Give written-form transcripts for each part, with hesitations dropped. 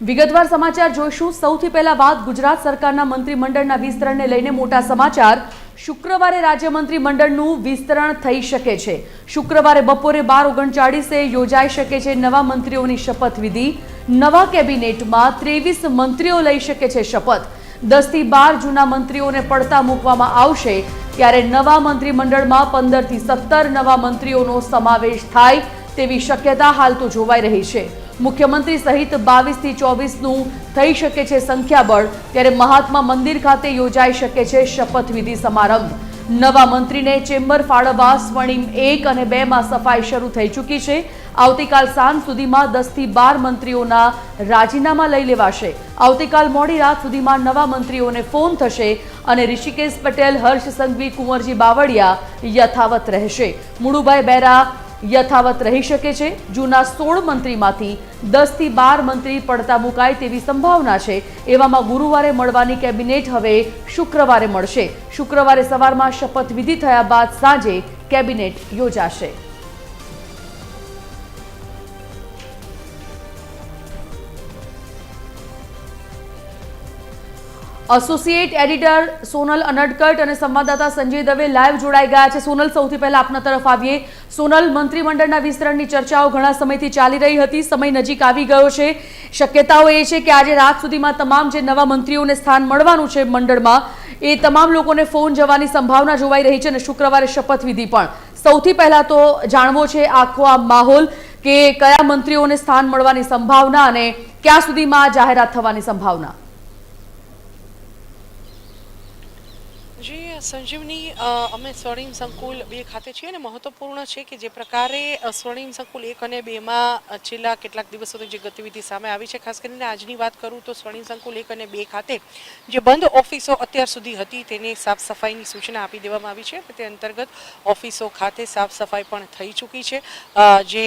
વિગતવાર સમાચાર જોઈશું। સૌથી પહેલા વાત ગુજરાત સરકારના મંત્રીમંડળના વિસ્તરણને લઈને મોટા સમાચાર। શુક્રવારે રાજ્ય મંત્રીમંડળનું વિસ્તરણ થઈ શકે છે। શુક્રવારે બપોરે 12:39 યોજાઈ શકે છે નવા મંત્રીઓની શપથવિધિ। નવા કેબિનેટમાં 23 મંત્રીઓ લઈ શકે છે શપથ। 10 થી 12 જૂના મંત્રીઓને પડતા મૂકવામાં આવશે, ત્યારે નવા મંત્રીમંડળમાં 15 થી 17 નવા મંત્રીઓનો સમાવેશ થાય તેવી શક્યતા હાલ તો જોવાઈ રહી છે। મુખ્યમંત્રી સહિત 22 થી 24નું થઈ શકે છે સંખ્યાબળ, ત્યારે મહાત્મા મંદિર ખાતે યોજાઈ શકે છે શપથવિધિ સમારંભ। નવા મંત્રીને ચેમ્બર ફાળવવા સ્વર્ણિમ 1 અને 2 માં સફાઈ શરૂ થઈ ચૂકી છે। આવતીકાલ સાંજ સુધીમાં 10 થી 12 મંત્રીઓના રાજીનામા લઈ લેવાશે। આવતીકાલ મોડી રાત સુધીમાં નવા મંત્રીઓને ફોન થશે અને ઋષિકેશ પટેલ, હર્ષ સંઘવી, કુંવરજી બાવળિયા યથાવત રહેશે। મુળુભાઈ બેરા યથાવત રહી શકે છે। જૂના 16 મંત્રીમાંથી 10 થી 12 મંત્રી પડતા મુકાય તેવી સંભાવના છે। એવામાં ગુરુવારે મળવાની કેબિનેટ હવે શુક્રવારે મળશે। શુક્રવારે સવારમાં શપથવિધિ થયા બાદ સાંજે કેબિનેટ યોજાશે। એસોસિએટ એડિટર સોનલ અનડકટ અને સંવાદદાતા સંજય દવે લાઈવ જોડાઈ ગયા છે। સોનલ, સૌથી પહેલા આપના તરફ આવીએ। સોનલ, મંત્રીમંડળના વિસ્તરણની ચર્ચાઓ ઘણા સમયથી ચાલી રહી હતી, સમય નજીક આવી ગયો છે। શક્યતાઓ એ છે કે આજે રાત સુધીમાં તમામ જે નવા મંત્રીઓને સ્થાન મળવાનું છે મંડળમાં, એ તમામ લોકોને ફોન જવાની સંભાવના જોવાઈ રહી છે અને શુક્રવારે શપથવિધિ પણ। સૌથી પહેલા તો જાણવો છે આખો આ માહોલ કે કયા મંત્રીઓને સ્થાન મળવાની સંભાવના અને ક્યાં સુધીમાં જાહેરાત થવાની સંભાવના। જી સંજીવની, અમે સ્વર્ણિમ સંકુલ 2 ખાતે છીએ અને મહત્વપૂર્ણ છે કે જે પ્રકારે સ્વર્ણિમ સંકુલ 1 અને 2માં છેલ્લા કેટલાક દિવસોથી જે ગતિવિધિ સામે આવી છે, ખાસ કરીને આજની વાત કરું તો સ્વર્ણિમ સંકુલ 1 અને 2 ખાતે જે બંધ ઓફિસો અત્યાર સુધી હતી તેની સાફ સફાઈની સૂચના આપી દેવામાં આવી છે। તે અંતર્ગત ઓફિસો ખાતે સાફ સફાઈ પણ થઈ ચૂકી છે। જે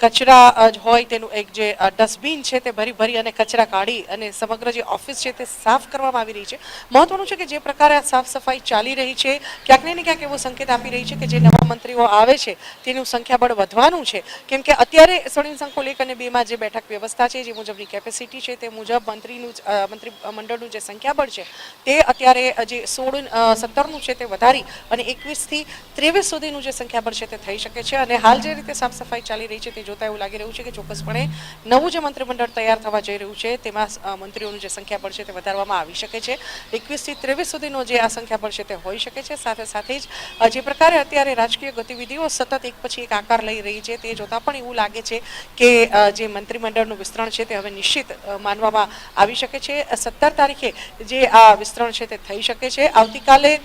કચરા હોય તેનું એક જે ડસ્ટબિન છે તે ભરી અને કચરા કાઢી અને સમગ્ર જે ઓફિસ છે તે સાફ કરવામાં આવી રહી છે। મહત્વનું છે કે જે પ્રકારે આ સાફ સફાઈ ચાલી રહી છે, ક્યાંક ને ક્યાંક એવો સંકેત આપી રહી છે કે જે નવા મંત્રીઓ આવે છે તેનું સંખ્યાબળ વધવાનું છે, કેમ કે અત્યારે સ્વર્ણિમ સંકુલ 1 અને 2માં જે બેઠક વ્યવસ્થા છે, જે મુજબની કેપેસિટી છે, તે મુજબ મંત્રીમંડળનું જે સંખ્યાબળ છે તે અત્યારે જે 17નું છે તે વધારી અને 21 થી 23 સુધીનું જે સંખ્યાબળ છે તે થઈ શકે છે। અને હાલ જે રીતે સાફ સફાઈ ચાલી રહી છે તે જોતા એવું લાગી રહ્યું છે કે ચોક્કસપણે નવું જે મંત્રીમંડળ તૈયાર થવા જઈ રહ્યું છે તેમાં મંત્રીઓનું જે સંખ્યાબળ છે તે વધારવામાં આવી શકે છે। 21 થી 23 સુધીનો જે આ સંખ્યાબળ છે તે હોઈ શકે છે। સાથે સાથે જ જે પ્રકારે અત્યારે રાજકીય ગતિવિધિઓ સતત એક પછી એક આકાર લઈ રહી છે તે જોતા પણ એવું લાગે છે કે જે મંત્રીમંડળનું વિસ્તરણ છે તે હવે નિશ્ચિત માનવામાં આવી શકે છે। 17 તારીખે જે આ વિસ્તરણ છે તે થઈ શકે છે। આવતીકાલે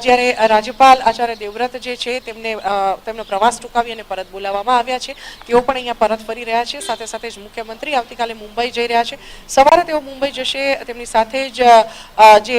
જ્યારે રાજ્યપાલ આચાર્ય દેવવ્રત જે છે તેમનો પ્રવાસ ટૂંકાવી અને પરત બોલાવવામાં આવ્યા છે, તેઓ પણ અહીંયા પરત ફરી રહ્યા છે। સાથે સાથે જ મુખ્યમંત્રી આવતીકાલે મુંબઈ જઈ રહ્યા છે। સવારે તેઓ મુંબઈ જશે, તેમની સાથે જ જે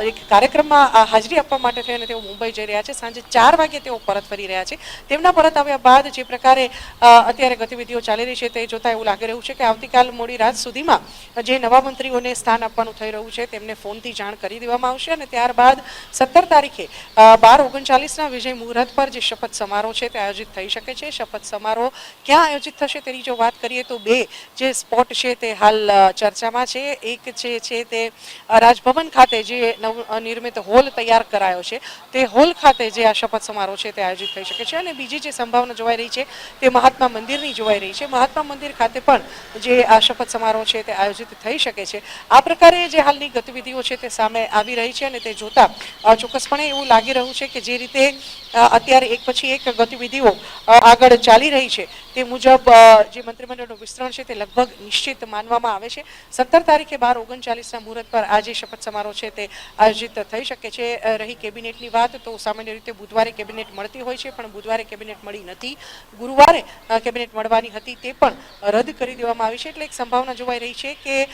એક કાર્યક્રમમાં હાજરી આપવા માટે થઈને તેઓ મુંબઈ જઈ રહ્યા છે। સાંજે 4 વાગે તેઓ પરત ફરી રહ્યા છે। તેમના પરત આવ્યા બાદ જે પ્રકારે અત્યારે ગતિવિધિઓ ચાલી રહી છે તે જોતા એવું લાગી રહ્યું છે કે આવતીકાલ મોડી રાત સુધીમાં જે નવા મંત્રીઓને સ્થાન આપવાનું થઈ રહ્યું છે તેમને ફોનથી જાણ કરી દેવામાં આવશે અને ત્યારબાદ 17 તારીખે 12:39ના વિજય મુહૂર્ત પર જે શપથ સમારોહ છે તે આયોજિત થઈ શકે છે। શપથ સમારોહ ક્યાં આયોજિત થશે તેની જો વાત કરીએ તો 2 જે સ્પોટ છે તે હાલ ચર્ચામાં છે। એક છે તે રાજભવન ખાતે જે નવનિર્મિત હોલ તૈયાર કરાયો છે તે હોલ ખાતે જે આ શપથ સમારોહ છે તે આયોજિત થઈ શકે છે અને બીજી જે સંભાવના જોવાઈ રહી છે તે મહાત્મા મંદિરની જોવાઈ રહી છે। મહાત્મા મંદિર ખાતે પણ જે આ શપથ સમારોહ છે તે આયોજિત થઈ શકે છે। આ પ્રકારે જે હાલની ગતિવિધિઓ છે તે સામે આવી રહી છે અને તે જોતા ચોક્કસપણે એવું લાગી રહ્યું છે કે જે રીતે અત્યારે એક પછી એક ગતિવિધિઓ આગળ ચાલી રહી છે તે મુજબ જે મંત્રીમંડળનું વિસ્તરણ છે તે લગભગ નિશ્ચિત માનવામાં આવે છે। 17 તારીખે 12:39ના મુહૂર્ત પર આ જે શપથ સમારોહ છે તે આયોજિત થઈ શકે છે। રહી કેબિનેટની વાત તો સામાન્ય રીતે બુધવારે કેબિનેટ મળતી હોય છે, પણ બુધવારે કેબિનેટ મળી નથી। ગુરુવારે કેબિનેટ મળવાની હતી તે પણ રદ કરી દેવામાં આવી છે। એટલે એક સંભાવના જોવાઈ રહી છે કે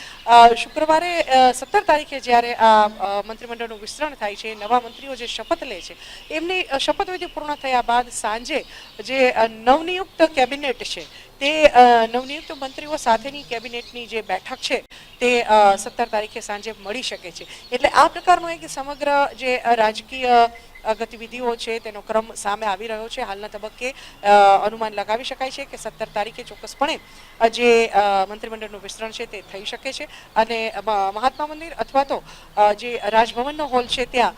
શુક્રવારે 17 તારીખે જ્યારે આ મંત્રીમંડળનું વિસ્તરણ થાય છે, નવા મંત્રીઓ જે શપથ લે છે, એમની શપથવિધિ પૂર્ણ થયા બાદ સાંજે જે નવનિયુક્ત કેબિનેટ છે તે નવનિયુક્ત મંત્રીઓ સાથેની કેબિનેટની જે બેઠક છે તે 17 તારીખે સાંજે મળી શકે છે. એટલે આ પ્રકારનો એક સમગ્ર જે રાજકીય ગતિવિધિઓ છે તેનો ક્રમ સામે આવી રહ્યો છે. હાલના તબક્કે અનુમાન લગાવી શકાય છે કે 17 તારીખે ચોક્કસપણે જે મંત્રીમંડળનું વિસ્તરણ છે તે થઈ શકે છે અને મહાત્મા મંદિર અથવા તો જે રાજભવનનો હોલ છે ત્યાં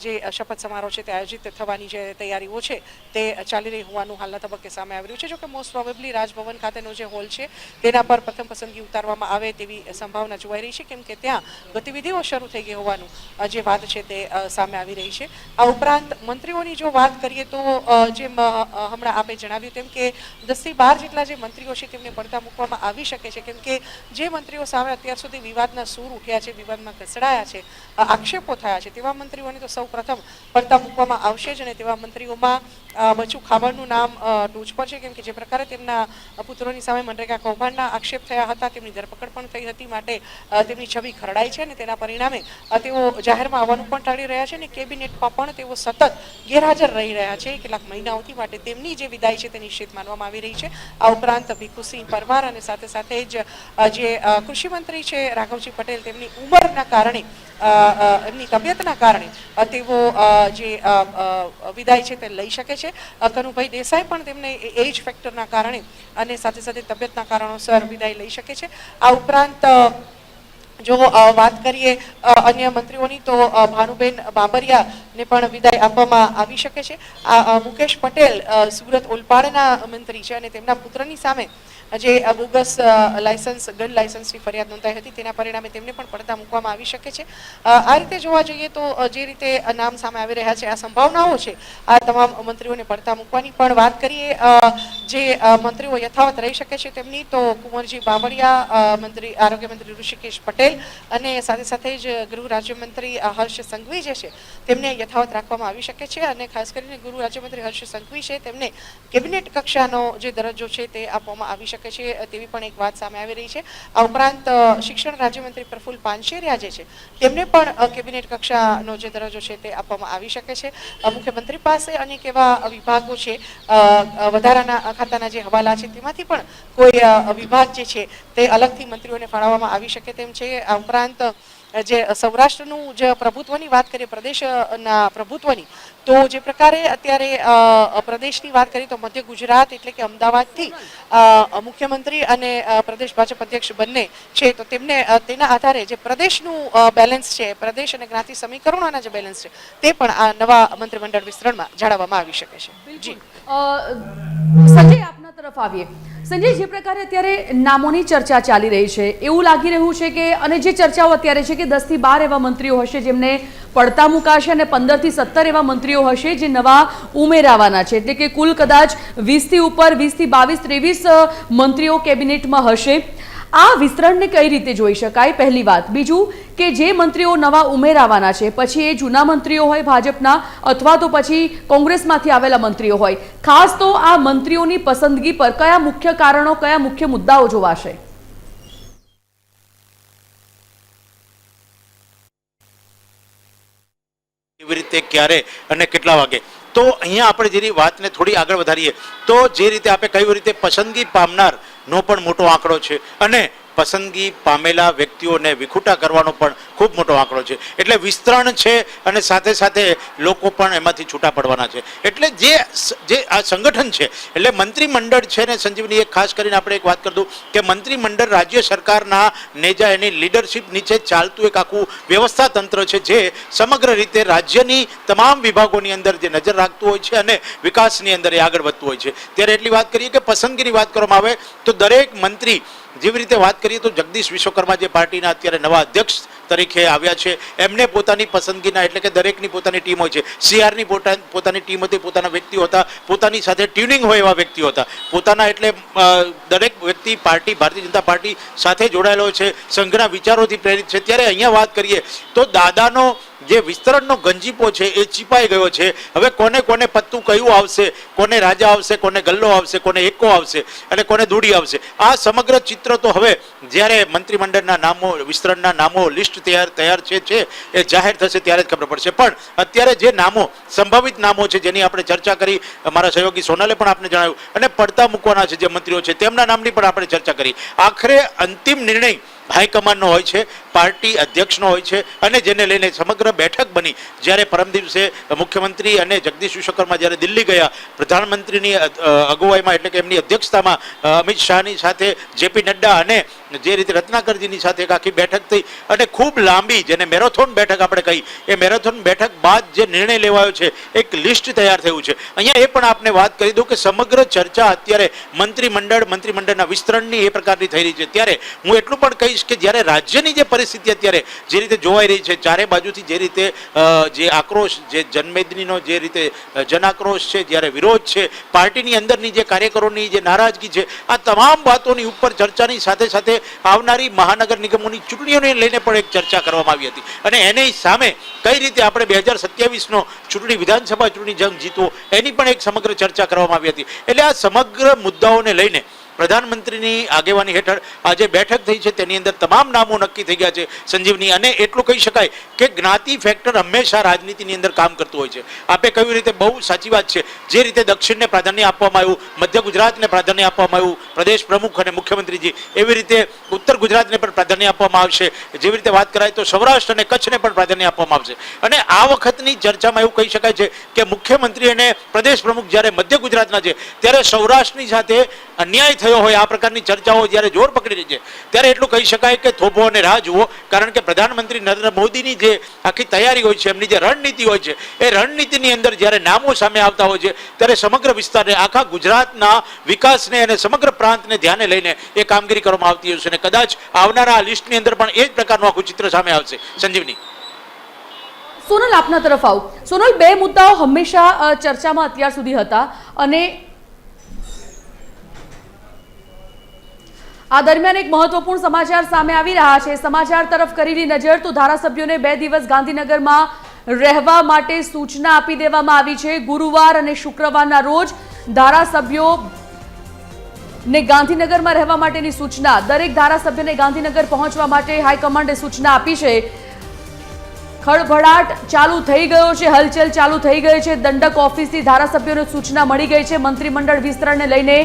જે શપથ સમારોહ છે તે આયોજિત થવાની જે તૈયારીઓ છે તે ચાલી રહી હોવાનું હાલના તબક્કે સામે આવી રહ્યું છે. જોકે મોસ્ટ પ્રોબેબલી રાજભવન ખાતેનો જે હોલ છે તેના પર પ્રથમ પસંદગી ઉતારવામાં આવે તેવી સંભાવના જોવાઈ રહી છે, કેમ કે ત્યાં ગતિવિધિઓ શરૂ થઈ ગઈ હોવાનું જે વાત છે તે સામે આવી રહી છે. આ ઉપરાંત મંત્રીઓની જો વાત કરીએ તો જેમ હમણાં આપે જણાવ્યું તેમ કે 10 થી 12 જેટલા જે મંત્રીઓ છે તેમને પડતા મૂકવામાં આવી શકે છે, કેમ કે જે મંત્રીઓ સામે અત્યાર સુધી વિવાદના સૂર ઉઠ્યા છે, વિવાદમાં ઘસડાયા છે, આક્ષેપો થયા છે, તેવા મંત્રીઓને તો સૌ પ્રથમ પડતા મૂકવામાં આવશે જ. અને તેવા મંત્રીઓમાં બચુ ખાબડનું નામ ટોચ પર છે, કેમ કે જે પ્રકારે તેમના પુત્રોની સામે મનરેગા કૌભાંડના આક્ષેપ થયા હતા, તેમની ધરપકડ પણ થઈ હતી, માટે તેમની છબી ખરડાઈ છે અને તેના પરિણામે તેઓ જાહેરમાં આવવાનું પણ ટાળી રહ્યા છે અને કેબિનેટમાં પણ તેઓ સતત ગેરહાજર રહી રહ્યા છે કેટલાક મહિનાઓથી. માટે તેમની જે વિદાય છે તે નિશ્ચિત માનવામાં આવી રહી છે. આ ઉપરાંત ભીખુસિંહ પરમાર અને સાથે સાથે જ જે કૃષિ મંત્રી છે રાઘવજી પટેલ, તેમની ઉંમરના કારણે એમની તબિયતના કારણે તેઓ જે વિદાય છે તે લઈ શકે છે. કનુભાઈ દેસાઈ પણ તેમને એજ ફેક્ટરના કારણે અને સાથે સાથે તબિયતના કારણોસર વિદાય લઈ શકે છે. આ ઉપરાંત જો વાત કરીએ અન્ય મંત્રીઓની તો ભાનુબેન બાબરિયાને પણ વિદાય આપવામાં આવી શકે છે. મુકેશ પટેલ સુરત ઓલપાડના મંત્રી છે અને તેમના પુત્રની સામે જે બોગસ લાયસન્સ ગન લાયસન્સની ફરિયાદ નોંધાઈ હતી તેના પરિણામે તેમને પણ પડતા મૂકવામાં આવી શકે છે. આ રીતે જોવા જઈએ તો જે રીતે નામ સામે આવી રહ્યા છે, આ સંભાવનાઓ છે આ તમામ મંત્રીઓને પડતા મૂકવાની. પણ વાત કરીએ જે મંત્રીઓ યથાવત રહી શકે છે તેમની, તો કુંવરજી બાવળિયા, મંત્રી આરોગ્ય મંત્રી ઋષિકેશ પટેલ અને સાથે સાથે જ ગૃહ રાજ્યમંત્રી હર્ષ સંઘવી જે છે તેમને યથાવત રાખવામાં આવી શકે છે. અને ખાસ કરીને ગૃહ રાજ્યમંત્રી હર્ષ સંઘવી છે તેમને કેબિનેટ કક્ષાનો જે દરજ્જો છે તે આપવામાં આવી શકે છે તેવી પણ એક વાત સામે આવી રહી છે. આ ઉપરાંત શિક્ષણ રાજ્યમંત્રી પ્રફુલ્લ પાનશેરિયા જે છે તેમને પણ કેબિનેટ કક્ષાનો જે દરજ્જો છે તે આપવામાં આવી શકે છે. મુખ્યમંત્રી પાસે અનેક એવા વિભાગો છે, વધારાના ખાતાના જે હવાલા છે તેમાંથી પણ કોઈ વિભાગ જે છે તે અલગથી મંત્રીઓને ફાળવવામાં આવી શકે તેમ છે. આ ઉપરાંત જે સૌરાષ્ટ્રનું જે પ્રભુત્વની વાત કરીએ, પ્રદેશના પ્રભુત્વની, તો જે પ્રકારે અત્યારે પ્રદેશની વાત કરીએ તો મધ્ય ગુજરાત એટલે કે અમદાવાદથી મુખ્યમંત્રી અને પ્રદેશ ભાજપ અધ્યક્ષ બંને છે, તો તેમને તેના આધારે જે પ્રદેશનું બેલેન્સ છે, પ્રદેશ અને જ્ઞાતિ સમીકરણોના જે બેલેન્સ છે તે પણ આ નવા મંત્રીમંડળ વિસ્તરણમાં જાળવવામાં આવી શકે છે. જી સંજય, આપના તરફ આવીએ. સંજય, જે પ્રકારે અત્યારે નામોની ચર્ચા ચાલી રહી છે, એવું લાગી રહ્યું છે કે અને જે ચર્ચાઓ અત્યારે છે કે 10 થી 12 એવા મંત્રીઓ હશે જેમને પડતા મુકાશે અને 15 થી 17 એવા મંત્રીઓ હશે જે નવા ઉમેરાવાના છે, એટલે કે કુલ કદાચ 20 થી ઉપર 20 થી 22 23 મંત્રીઓ કેબિનેટમાં હશે. આ વિસ્તરણને કઈ રીતે જોઈ શકાય, પહેલી વાત. બીજું કે જે મંત્રીઓ નવા ઉમેરાવાના છે, પછી એ જૂના મંત્રીઓ હોય ભાજપના અથવા તો પછી કોંગ્રેસમાંથી આવેલા મંત્રીઓ હોય, ખાસ તો આ મંત્રીઓની પસંદગી પર કયા મુખ્ય કારણો, કયા મુખ્ય મુદ્દાઓ જોવાશે? કેવી રીતે, ક્યારે અને કેટલા વાગે? તો અહીંયા આપણે જેની વાતને થોડી આગળ વધારીએ તો જે રીતે આપણે કઈ રીતે પસંદગી પામનાર નો પણ મોટો આંકડો છે અને પસંદગી પામેલા વ્યક્તિઓને વિખૂટા કરવાનો પણ ખૂબ મોટો આંકડો છે. એટલે વિસ્તરણ છે અને સાથે સાથે લોકો પણ એમાંથી છૂટા પડવાના છે. એટલે જે આ સંગઠન છે, એટલે મંત્રીમંડળ છે ને સંજીવની, એક ખાસ કરીને આપણે એક વાત કરતું કે મંત્રીમંડળ રાજ્ય સરકારના નેજા એની લીડરશિપ નીચે ચાલતું એક આખું વ્યવસ્થા તંત્ર છે જે સમગ્ર રીતે રાજ્યની તમામ વિભાગોની અંદર જે નજર રાખતું હોય છે અને વિકાસની અંદર એ આગળ વધતું હોય છે. ત્યારે એટલી વાત કરીએ કે પસંદગીની વાત કરવામાં આવે તો દરેક મંત્રી, જેવી રીતે વાત કરીએ તો જગદીશ વિશ્વકર્મા જે પાર્ટીના અત્યારે નવા અધ્યક્ષ તરીકે આવ્યા છે, એમને પોતાની પસંદગીના, એટલે કે દરેકની પોતાની ટીમ હોય છે. સીઆરની પોતાની ટીમ હતી, પોતાના વ્યક્તિઓ હતા, પોતાની સાથે ટ્યુનિંગ હોય એવા વ્યક્તિઓ હતા. પોતાના એટલે દરેક વ્યક્તિ પાર્ટી, ભારતીય જનતા પાર્ટી સાથે જોડાયેલો છે, સંઘના વિચારોથી પ્રેરિત છે. ત્યારે અહીંયા વાત કરીએ તો દાદાનો જે વિસ્તરણનો ગંજીપો છે એ ચીપાઈ ગયો છે. હવે કોને કોને પત્તું કયું આવશે, કોને રાજા આવશે, કોને ગલ્લો આવશે, કોને એકો આવશે અને કોને દૂડી આવશે, આ સમગ્ર ચિત્ર તો હવે જ્યારે મંત્રીમંડળના નામો, વિસ્તરણના નામો લિસ્ટ તૈયાર છે એ જાહેર થશે ત્યારે જ ખબર પડશે. પણ અત્યારે જે નામો, સંભવિત નામો છે જેની આપણે ચર્ચા કરી, અમારા સહયોગી સોનલે પણ આપને જણાવ્યું, અને પડતા મૂકવાના છે જે મંત્રીઓ છે તેમના નામની પણ આપણે ચર્ચા કરી. આખરે અંતિમ નિર્ણય હાઈકમાન્ડનો હોય છે, પાર્ટી અધ્યક્ષનો હોય છે, અને જેને લઈને સમગ્ર બેઠક બની જ્યારે પરમ દિવસે મુખ્યમંત્રી અને જગદીશ વિશ્વકર્મા જ્યારે દિલ્હી ગયા, પ્રધાનમંત્રીની અગુવાઈમાં એટલે કે એમની અધ્યક્ષતામાં અમિત શાહની સાથે જેપી નડ્ડા અને જે રીતે રત્નાકરજીની સાથે એક આખી બેઠક થઈ અને ખૂબ લાંબી, જેને મેરેથોન બેઠક આપણે કહી, એ મેરેથોન બેઠક બાદ જે નિર્ણય લેવાયો છે, એક લિસ્ટ તૈયાર થયું છે. અહીંયા એ પણ આપને વાત કરી દઉં કે સમગ્ર ચર્ચા અત્યારે મંત્રીમંડળના વિસ્તરણની એ પ્રકારની થઈ રહી છે. ત્યારે હું એટલું પણ કહીશ કે જ્યારે રાજ્યની જે પરિસ્થિતિ અત્યારે જે રીતે જોવાઈ રહી છે, ચારે બાજુથી જે રીતે જે આક્રોશ, જે જનમેદનીનો જે રીતે જનાક્રોશ છે, જ્યારે વિરોધ છે, પાર્ટીની અંદરની જે કાર્યકરોની જે નારાજગી છે, આ તમામ વાતોની ઉપર ચર્ચાની સાથે સાથે આવનારી મહાનગર નિગમોની ચૂંટણીઓને લઈને પણ એક ચર્ચા કરવામાં આવી હતી. અને એની સામે કઈ રીતે આપણે 2027નો ચૂંટણી, વિધાનસભા ચૂંટણી જંગ જીતવો, એની પણ એક સમગ્ર ચર્ચા કરવામાં આવી હતી. એટલે આ સમગ્ર મુદ્દાઓને લઈને પ્રધાનમંત્રીની આગેવાની હેઠળ આજે બેઠક થઈ છે, તેની અંદર તમામ નામો નક્કી થઈ ગયા છે સંજીવની. અને એટલું કહી શકાય કે જ્ઞાતિ ફેક્ટર હંમેશા રાજનીતિની અંદર કામ કરતું હોય છે. આપે કહ્યું રીતે બહુ સાચી વાત છે. જે રીતે દક્ષિણને પ્રાધાન્ય આપવામાં આવ્યું, મધ્ય ગુજરાતને પ્રાધાન્ય આપવામાં આવ્યું પ્રદેશ પ્રમુખ અને મુખ્યમંત્રીજી, એવી રીતે ઉત્તર ગુજરાતને પણ પ્રાધાન્ય આપવામાં આવશે. જેવી રીતે વાત કરાય તો સૌરાષ્ટ્ર અને કચ્છને પણ પ્રાધાન્ય આપવામાં આવશે. અને આ વખતની ચર્ચામાં એવું કહી શકાય છે કે મુખ્યમંત્રી અને પ્રદેશ પ્રમુખ જ્યારે મધ્ય ગુજરાતના છે, ત્યારે સૌરાષ્ટ્રની સાથે અન્યાય થયો હોય આ પ્રકારની ચર્ચાઓ જ્યારે જોર પકડી રહી છે, ત્યારે એટલું કહી શકાય કે થોભો અને રાહ જુઓ. કારણ કે પ્રધાનમંત્રી નરેન્દ્ર મોદીની જે આખી તૈયારી હોય છે, એમની જે રણનીતિ હોય છે, એ રણનીતિની અંદર જ્યારે નામો સામે આવતા હોય છે, ત્યારે સમગ્ર વિસ્તારને, આખા ગુજરાતના વિકાસને અને સમગ્ર પ્રાંતને ધ્યાને લઈને એ કામગીરી કરવામાં આવતી હશે. અને કદાચ આવનારા આ લિસ્ટની અંદર પણ એ જ પ્રકારનું આખું ચિત્ર સામે આવશે. સંજીવની. સોનલ, આપના તરફ આવું. સોનલ, બે મુદ્દાઓ હંમેશા ચર્ચામાં અત્યાર સુધી હતા અને આ દરમિયાન એક મહત્વપૂર્ણ સમાચાર સામે આવી રહ્યા છે. સમાચાર તરફ કરેલી નજર તો ધારાસભ્યોને 2 દિવસ ગાંધીનગરમાં રહેવા માટે સૂચના આપી દેવામાં આવી છે. ગુરુવાર અને શુક્રવારના રોજ ધારાસભ્યો ને ગાંધીનગરમાં રહેવા માટેની સૂચના, દરેક ધારાસભ્યને ગાંધીનગર પહોંચવા માટે હાઈકમાન્ડે સૂચના આપી છે. ખળભળાટ ચાલુ થઈ ગયો છે, હલચલ ચાલુ થઈ ગઈ છે. દંડક ઓફિસથી ધારાસભ્યોને સૂચના મળી ગઈ છે મંત્રીમંડળ વિસ્તરણને લઈને.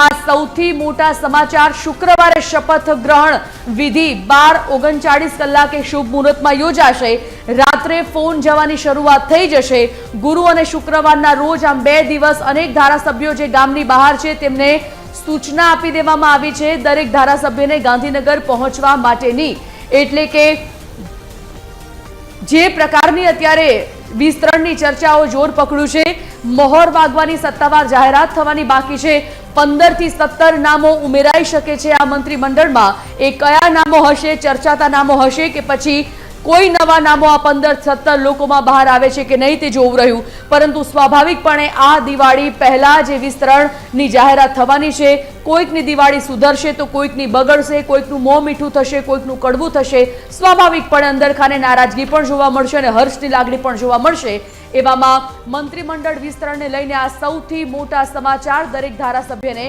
આ સૌથી મોટા સમાચાર. શુક્રવારે શપથ ગ્રહણ વિધિ 12:39 કલાકે શુભ મુહૂર્તમાં યોજાશે. રાત્રે ફોન જવાની શરૂઆત થઈ જશે. ગુરુ અને શુક્રવારના રોજ, આમ 2 દિવસ, અનેક ધારાસભ્યો જે ગામની બહાર છે તેમને સૂચના આપી દેવામાં આવી છે દરેક ધારાસભ્યને ગાંધીનગર પહોંચવા માટેની. એટલે કે જે પ્રકારની અત્યારે વિસ્તરણની ચર્ચાઓ જોર પકડ્યું છે, મહોર વાગવાની સત્તાવાર જાહેરાત થવાની બાકી છે. 15 થી 17 નામો ઉમેરાઈ શકે છે આ મંત્રીમંડળમાં. એ કયા નામો હશે, ચર્ચાતા નામો હશે કે પછી કોઈ નવા નામો આ 15-17 લોકોમાં બહાર આવે છે કે નહીં તે જોવું રહ્યું. પરંતુ સ્વાભાવિકપણે આ દિવાળી પહેલા જે વિસ્તરણની જાહેરાત થવાની છે, કોઈકની દિવાળી સુધરશે તો કોઈકની બગડશે, કોઈકનું મોં મીઠું થશે, કોઈકનું કડવું થશે. સ્વાભાવિકપણે અંદરખાને નારાજગી પણ જોવા મળશે અને હર્ષની લાગણી પણ જોવા મળશે. એવામાં મંત્રીમંડળ વિસ્તરણને લઈને આ સૌથી મોટા સમાચાર. દરેક ધારાસભ્યને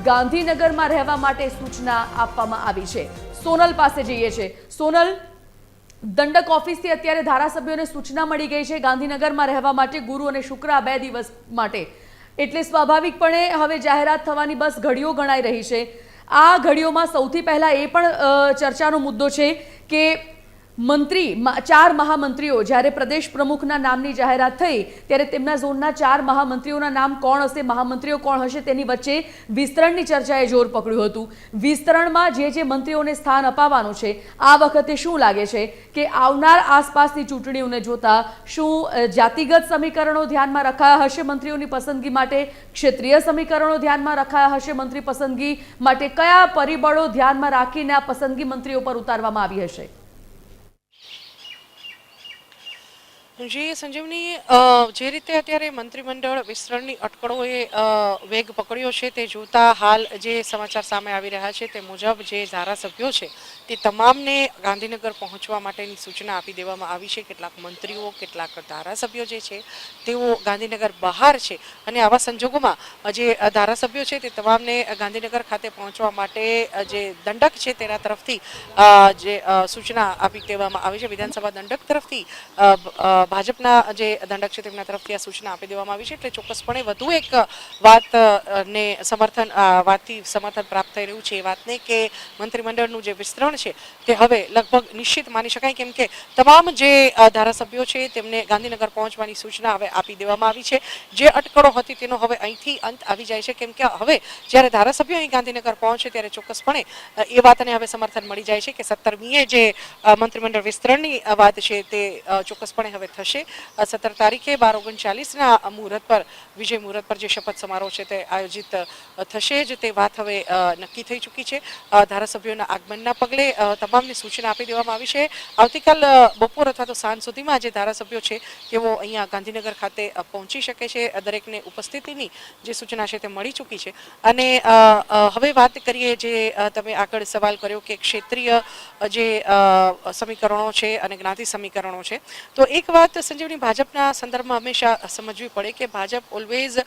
ગાંધીનગરમાં રહેવા માટે સૂચના આપવામાં આવી છે. સોનલ પાસે જઈએ છે. સોનલ, દંડક ઓફિસથી અત્યારે ધારાસભ્યોને સૂચના મળી ગઈ છે ગાંધીનગરમાં રહેવા માટે ગુરુ અને શુક્ર, 2 દિવસ માટે. એટલે સ્વાભાવિકપણે હવે જાહેરાત થવાની બસ ઘડીઓ ગણાઈ રહી છે. આ ઘડીઓમાં સૌથી પહેલા એ પણ ચર્ચાનો મુદ્દો છે કે મંત્રી, 4 મહામંત્રીઓ, જ્યારે પ્રદેશ પ્રમુખના નામની જાહેરાત થઈ ત્યારે તેમના ઝોનના 4 મહામંત્રીઓના નામ કોણ હશે, મહામંત્રીઓ કોણ હશે, તેની વચ્ચે વિસ્તરણની ચર્ચાએ જોર પકડ્યું હતું. વિસ્તરણમાં જે મંત્રીઓને સ્થાન અપાવવાનું છે, આ વખતે શું લાગે છે કે આવનાર આસપાસની ચૂંટણીઓને જોતા શું જાતિગત સમીકરણો ધ્યાનમાં રખાયા હશે મંત્રીઓની પસંદગી માટે, ક્ષેત્રીય સમીકરણો ધ્યાનમાં રખાયા હશે મંત્રી પસંદગી માટે? કયા પરિબળો ધ્યાનમાં રાખીને આ પસંદગી મંત્રીઓ પર ઉતારવામાં આવી હશે? જી સંજીવની, જે રીતે અત્યારે મંત્રીમંડળ વિસ્તરણની અટકળોએ વેગ પકડ્યો છે તે જોતા હાલ જે સમાચાર સામે આવી રહ્યા છે તે મુજબ જે ધારાસભ્યો છે તે તમામને ગાંધીનગર પહોંચવા માટેની સૂચના આપી દેવામાં આવી છે. કેટલાક મંત્રીઓ, કેટલાક ધારાસભ્યો જે છે તેઓ ગાંધીનગર બહાર છે અને આવા સંજોગોમાં જે ધારાસભ્યો છે તે તમામને ગાંધીનગર ખાતે પહોંચવા માટે જે દંડક છે તેના તરફથી જે સૂચના આપી દેવામાં આવી છે. વિધાનસભા દંડક તરફથી ભાજપના જે દંડક છે તેમના તરફથી આ સૂચના આપી દેવામાં આવી છે. એટલે ચોક્કસપણે વધુ એક વાતથી સમર્થન પ્રાપ્ત થઈ રહ્યું છે એ વાતને કે મંત્રીમંડળનું જે વિસ્તરણ છે તે હવે લગભગ નિશ્ચિત માની શકાય, કેમ કે તમામ જે ધારાસભ્યો છે તેમને ગાંધીનગર પહોંચવાની સૂચના હવે આપી દેવામાં આવી છે. જે અટકળો હતી તેનો હવે અહીંથી અંત આવી જાય છે, કેમ કે હવે જ્યારે ધારાસભ્યો અહીં ગાંધીનગર પહોંચે ત્યારે ચોક્કસપણે એ વાતને હવે સમર્થન મળી જાય છે કે 17મીએ જે મંત્રીમંડળ વિસ્તરણની વાત છે તે ચોક્કસપણે હવે થશે. 17 તારીખે 12:39ના મુહૂર્ત પર, વિજય મુહૂર્ત પર જે શપથ સમારોહ છે તે આયોજિત થશે જ તે વાત હવે નક્કી થઈ ચૂકી છે. ધારાસભ્યોના આગમનના પગલે તમામને સૂચના આપી દેવામાં આવી છે. આવતીકાલ બપોર અથવા તો સાંજ સુધીમાં જે ધારાસભ્યો છે તેઓ અહીંયા ગાંધીનગર ખાતે પહોંચી શકે છે. દરેકને ઉપસ્થિતિની જે સૂચના છે તે મળી ચૂકી છે. અને હવે વાત કરીએ, જે તમે આગળ સવાલ કર્યો કે ક્ષેત્રીય જે સમીકરણો છે અને જ્ઞાતિ સમીકરણો છે, તો એક વાત સંજીવની ભાજપના સંદર્ભમાં હંમેશા સમજવી પડે કે ભાજપ ઓલવેઝ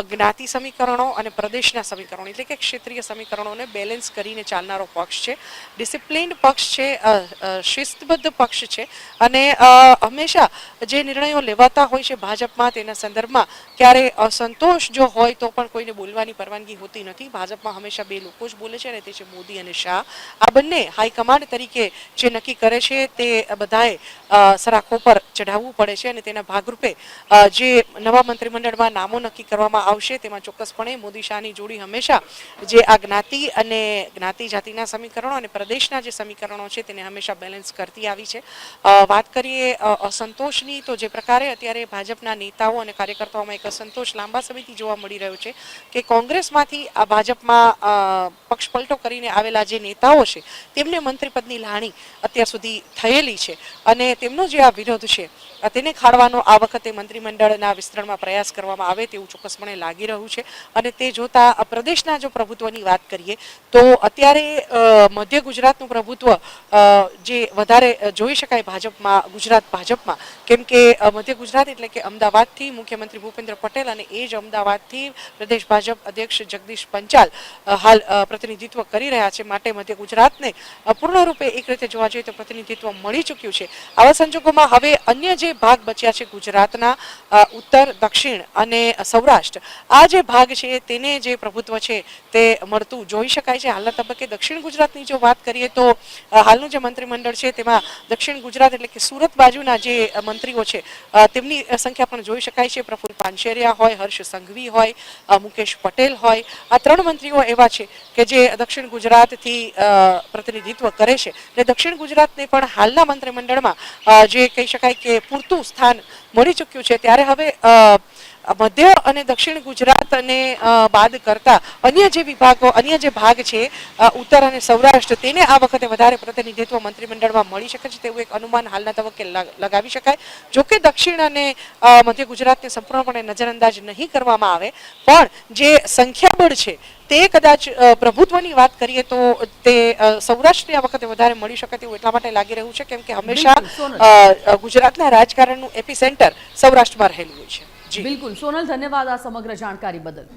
જ્ઞાતિ સમીકરણો અને પ્રદેશના સમીકરણો એટલે કે ક્ષેત્રીય સમીકરણોને બેલેન્સ કરીને ચાલનારો પક્ષ છે. ડિસિપ્લિન્ડ પક્ષ છે, શિસ્તબદ્ધ પક્ષ છે અને હંમેશા જે નિર્ણયો લેવાતા હોય છે ભાજપમાં તેના સંદર્ભમાં ક્યારે અસંતોષ જો હોય તો પણ કોઈને બોલવાની પરવાનગી હોતી નથી. ભાજપમાં હંમેશા બે લોકો જ બોલે છે અને તે છે મોદી અને શાહ. આ બંને હાઈકમાન્ડ તરીકે જે નક્કી કરે છે તે બધાએ સરાખો પર ચઢાવવું પડે છે અને તેના ભાગરૂપે જે નવા મંત્રીમંડળમાં નામો નક્કી કરવામાં આવશે તેમાં ચોક્કસપણે મોદી શાહની જોડી હંમેશા જે આ જ્ઞાતિ અને જ્ઞાતિ જાતિના સમીકરણો અને પ્રદેશના જે સમીકરણો છે તેને હંમેશા બેલેન્સ કરતી આવી છે. વાત કરીએ અસંતોષની, તો જે પ્રકારે અત્યારે ભાજપના નેતાઓ અને કાર્યકર્તાઓમાં એક અસંતોષ લાંબા સમયથી જોવા મળી રહ્યો છે કે કોંગ્રેસમાંથી આ ભાજપમાં પક્ષ પલટો કરીને આવેલા જે નેતાઓ છે તેમને મંત્રીપદની લાણી અત્યાર સુધી થયેલી છે અને તેમનો જે આ વિરોધ છે તેને ખાળવાનો આ વખતે મંત્રીમંડળના વિસ્તરણમાં પ્રયાસ કરવામાં આવે તેવું ચોક્કસપણે લાગી રહ્યું છે. અને તે જોતા પ્રદેશના જો પ્રભુત્વની વાત કરીએ તો અત્યારે મધ્ય ગુજરાતનું પ્રભુત્વ જે વધારે જોઈ શકાય ભાજપમાં, કેમ કે મધ્ય ગુજરાત એટલે કે અમદાવાદથી મુખ્યમંત્રી ભૂપેન્દ્ર પટેલ અને એ જ અમદાવાદથી પ્રદેશ ભાજપ અધ્યક્ષ જગદીશ પંચાલ હાલ પ્રતિનિધિત્વ કરી રહ્યા છે. માટે મધ્ય ગુજરાતને પૂર્ણરૂપે એક રીતે જોવા જોઈએ તો પ્રતિનિધિત્વ મળી ચૂક્યું છે. આવા સંજોગોમાં હવે અન્ય જે ભાગ બચ્યા છે ગુજરાતના ઉત્તર, દક્ષિણ અને સૌરાષ્ટ્ર, આ જે ભાગ છે તેને જે પ્રભુત્વ છે તે મળતું જોઈ શકાય છે. હાલના તબક્કે દક્ષિણ ગુજરાતની જો વાત કરીએ તો હાલનું જે મંત્રીમંડળ છે તેમાં દક્ષિણ ગુજરાત એટલે કે સુરત બાજુના જે મંત્રીઓ છે તેમની સંખ્યા પણ જોઈ શકાય છે. પ્રફુલ્લ પાનશેરિયા હોય, હર્ષ સંઘવી હોય, મુકેશ પટેલ હોય, આ 3 મંત્રીઓ એવા છે કે જે દક્ષિણ ગુજરાતથી પ્રતિનિધિત્વ કરે છે. એટલે દક્ષિણ ગુજરાતને પણ હાલના મંત્રીમંડળમાં જે કહી શકાય કે પૂરતું સ્થાન મળી ચૂક્યું છે. ત્યારે હવે મધ્ય અને દક્ષિણ ગુજરાતને બાદ કરતા અન્ય જે ભાગ છે ઉત્તર અને સૌરાષ્ટ્ર, તેને આ વખતે વધારે પ્રતિનિધિત્વ મંત્રીમંડળમાં મળી શકે છે તેવું એક અનુમાન હાલના તબક્કે લગાવી શકાય. જોકે દક્ષિણ અને મધ્ય ગુજરાતને સંપૂર્ણપણે નજરઅંદાજ નહીં કરવામાં આવે, પણ જે સંખ્યાબળ છે તે કદાચ પ્રભુત્વની વાત કરીએ તો તે સૌરાષ્ટ્રની આ વખતે વધારે મળી શકે તેવું એટલા માટે લાગી રહ્યું છે કેમ કે હંમેશા ગુજરાતના રાજકારણનું એપિસેન્ટર સૌરાષ્ટ્રમાં રહેલું હોય છે. બિલકુલ સોનલ, ધન્યવાદ આ સમગ્ર જાણકારી બદલ.